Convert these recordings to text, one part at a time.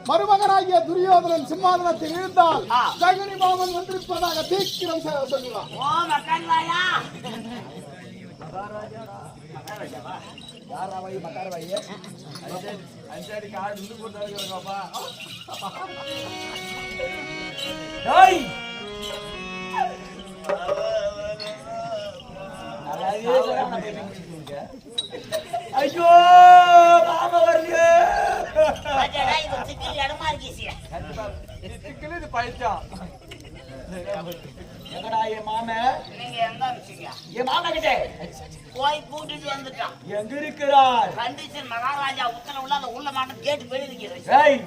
மருமகனாகிய துரியோதனன் சிம்மாதனத்தில் இருந்தால் சகுனி மாமன் வந்திருப்பதாக தீக்கிரம் சொல்லுவான். ஐயோ மாமா வருது. இது பயிற்சா எங்கடா என் மாமா? நீங்க எங்க அனுப்பிச்சீங்க? என் மாமா கிட்ட போய் கூட்டிட்டு வந்துட்டான். எங்க இருக்கிறார்? கண்டிஷன் மகாராஜா உத்தரவுல அந்த உள்ள மாட்டம் கேட்டு வெளியிருக்கிறது. ஏய்,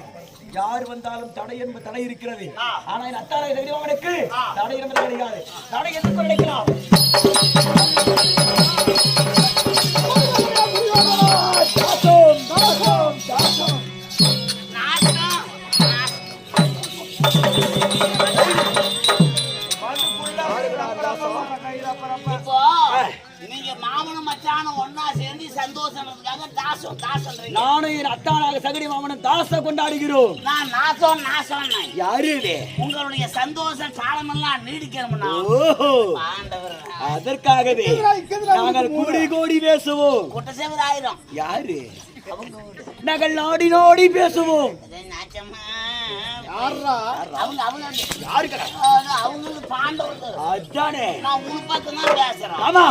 யார் வந்தாலும் தடை என்பது தடை இருக்கிறது. ஆனா என் அத்தாரை தெரியுமவனுக்கு தடை என்பது கிடையாது. தடை எதுக்கு நினைக்கலாம்? இப்போ நீங்க மாமனும் மச்சானும் ஒன்னா சேர்ந்து சந்தோஷத்துக்காக தாசம் தாசம். நானும் என் அத்தானாக சகுனி மாமனும் தாச கொண்டாடுகிறோம். நான் நாசம் நாசம். யாரு உங்களுடைய சந்தோஷம் காலமெல்லாம் நீடிக்கணும்னா அதற்காகவே நாங்கள் கூடி கோடி பேசுவோம். கூட்ட சேவர் ஆயிரும். யாரு? நாங்கள் நாடி நாடி பேசுவோம். அவங்களுக்கு பாண்டவர்கள். அதானே நான் உன் பக்கம் தான் பேசுறேன். ஆமா.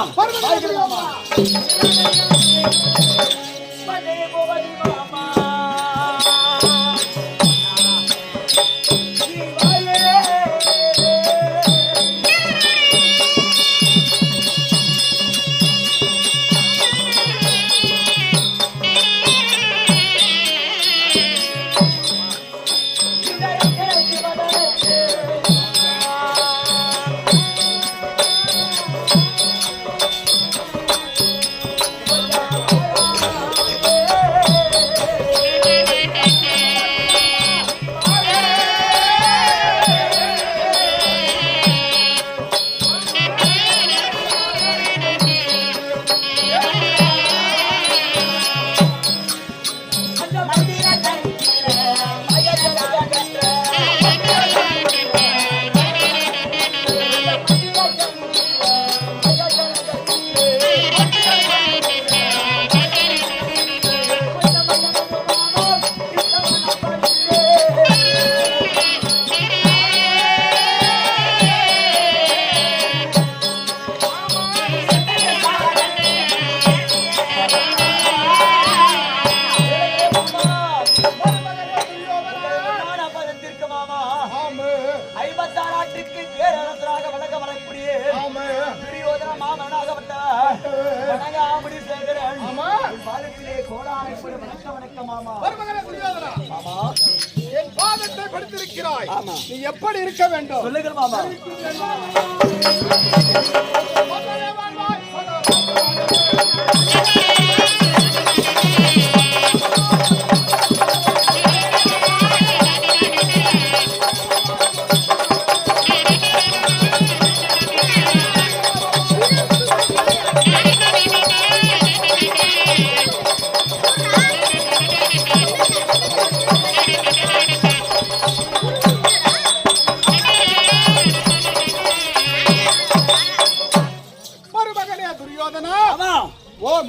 என் பாதத்தை படுத்திருக்கிறாய். நீ எப்படி இருக்க வேண்டும்? சொல்லுங்கள் மாமா.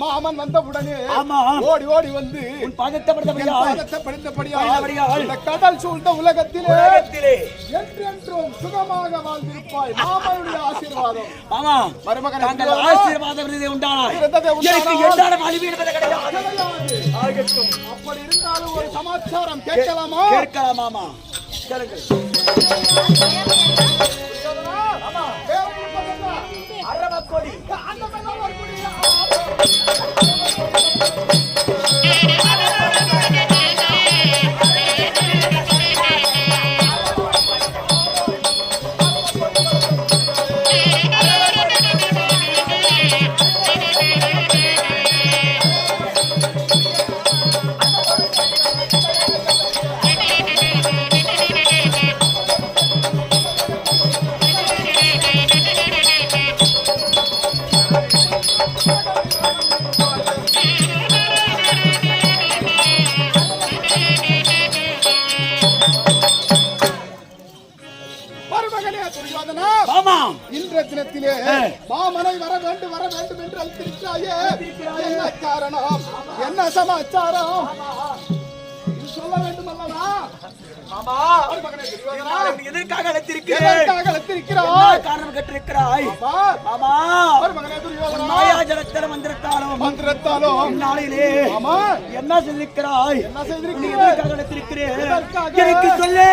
மாமன் வந்த உடனே ஓடி ஓடி வந்து இந்த கடல் சூழ்ந்த உலகத்திலே என்றென்றும் சுகமாக வாழ்ந்திருப்பாய். மாமனுடைய ஆசீர்வாதம். மருமகன் ஆசீர்வாதம் அப்படி இருந்தாலும் ஒரு சமாச்சாரம் கேட்கலாமா? கேட்கலாமா? அரவக்கொடி இன்றைய தினத்திலே மாமனை வர வேண்டும் என்று அழைத்திருக்கிறாயே, என்ன காரணம், என்ன சமாச்சாரம் சொல்ல வேண்டும் அல்லவா? எதற்காக அழைத்திருக்கிறாய்? காரணம் கேட்டிருக்கிறாய். மாயாஜலத்திலும் மந்திரத்தாலும் நாளிலே என்ன செய்திருக்கிறாய்? எதற்காக அழைத்திருக்கிறேன் எனக்கு சொல்லு.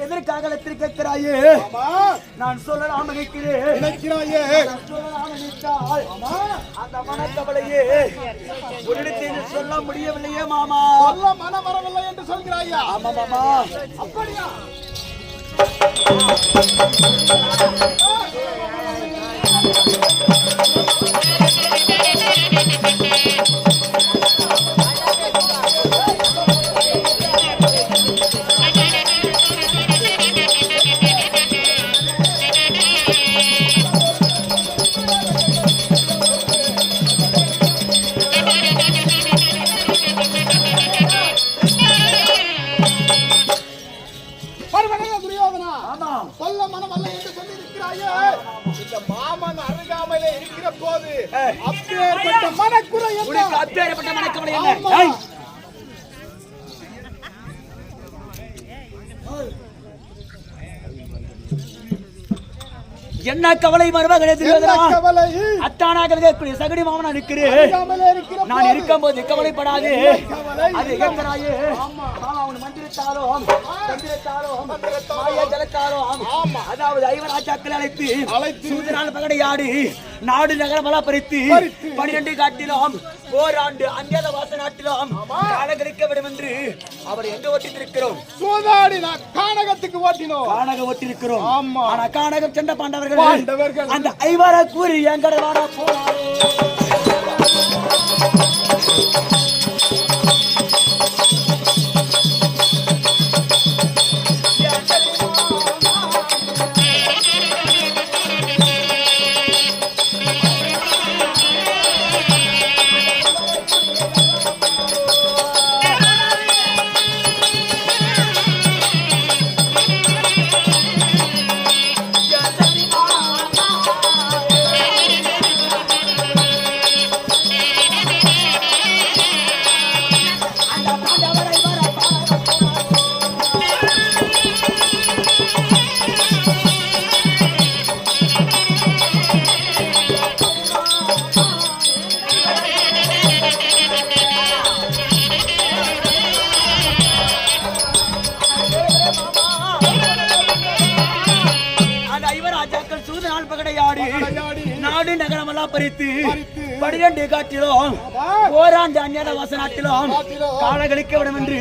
எதற்காக அழைத்திருக்கிறாயே? நான் சொல்லலாம் நினைக்கிறாயே. அந்த மனக்கவலையே உன்னிடத்தில் சொல்ல முடியவில்லையே மாமா. சொல்ல மனம் வரவில்லை என்று சொல்கிறாயா? ஆமா மாமா. அப்படியா? சொல்ல மனம் அல்ல என்று சொல்லியிருக்கிறாயே. இந்த மாமன் அருகாமையிலே இருக்கிற போது அப்பேற்பட்ட மனக்குறை என்ன? அப்பேற்பட்ட மனக்கவலை என்ன? என்ன கவலை மருமகளே தெரியாதா? அத்தானாக இருக்கக்கூடிய சகடி மாமனா இருக்கிறேன். நான் இருக்கும்போது கவலைப்படாது. அது எங்கராயே அவன் மந்திரத்தாலும் ஜலத்தாலும் அதாவது ஐவராஜாக்களை அழைத்து சூதனால் பகடையாடி நாடு நகரமெல்லாம் பறித்து 12 காட்டிலும் ஓராண்டு அந்நியத வாச நாட்டிலும் காணகரிக்க விடும் என்று அவர் எங்க ஓட்டிருக்கிறோம்? சூதாடி கானகத்துக்கு ஓட்டினோம். கானக ஓட்டிருக்கிறோம். ஆனா கானகம் சென்ற பாண்டவர்கள் அந்த ஐவர கூறி எங்கட வாடா போறாரு. நாடு நகரமெல்லாம் பறித்து 12 காட்டிலும் ஓராண்டு அந்நியத வாச நாட்டிலும் காணகழிக்க விடும் என்று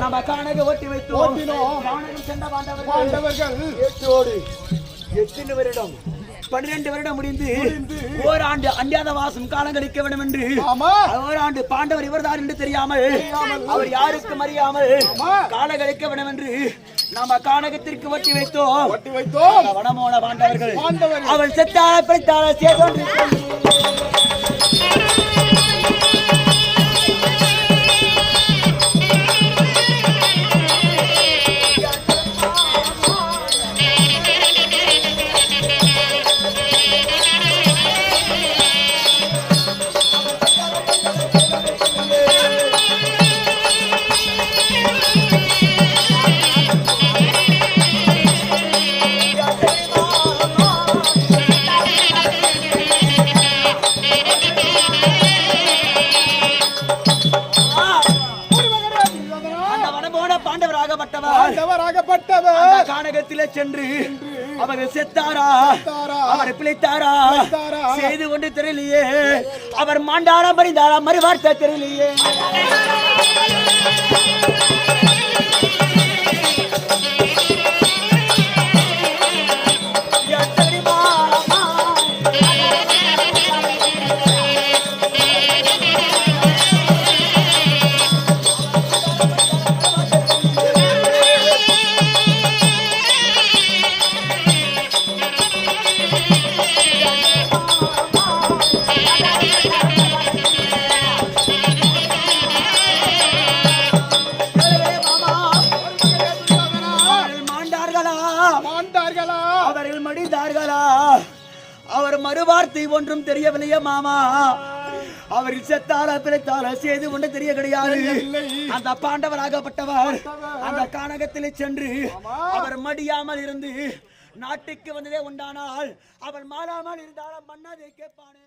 நம்ம காணக ஓட்டி வைத்தோம். காணகம் சென்ற பாண்டவர்கள் எத்தனை வருடம் 12 வருடம் முடிந்து ஓராண்டு அந்நியத வாசம் காலங்கழிக்க வேண்டும் என்று ஓராண்டு பாண்டவர் இவர்தான் என்று தெரியாமல் அவர் யாருக்கும் அறியாமல் காலங்கழிக்க வேண்டும் என்று நம்ம கானகத்திற்கு ஒட்டி வைத்தோம் ஒட்டி வைத்தோம் வனமோன பாண்டவர்கள் பாண்டவர்கள். அவள் செத்தால பிடித்தால சேதோன்று அந்த வனமோன பாண்டவராகப்பட்டவர் பாண்டவராகப்பட்டவர் அந்த கானகத்திலே சென்று அவர் செத்தாரா அவர் பிழைத்தாரா பிழைத்தாரா? செய்து கொண்டு தெரியலையே அவர் மாண்டாரா மறிந்தாரா மறுவார்த்தை தெரியலையே மாண்டார்களா அவர்கள் மடிந்தார்களா அவர் மறுவார்த்தை ஒன்றும் தெரியவில்லையே மாமா அவர்கள் செத்தால பிழைத்தால செய்து கொண்டு தெரிய கிடையாது அந்த பாண்டவராகப்பட்டவர் அந்த கானகத்திலே சென்று அவர் மடியாமல் இருந்து நாட்டுக்கு வந்ததே உண்டானால் அவர் மாறாமல் இருந்தாலும் மன்னதை கேட்பானே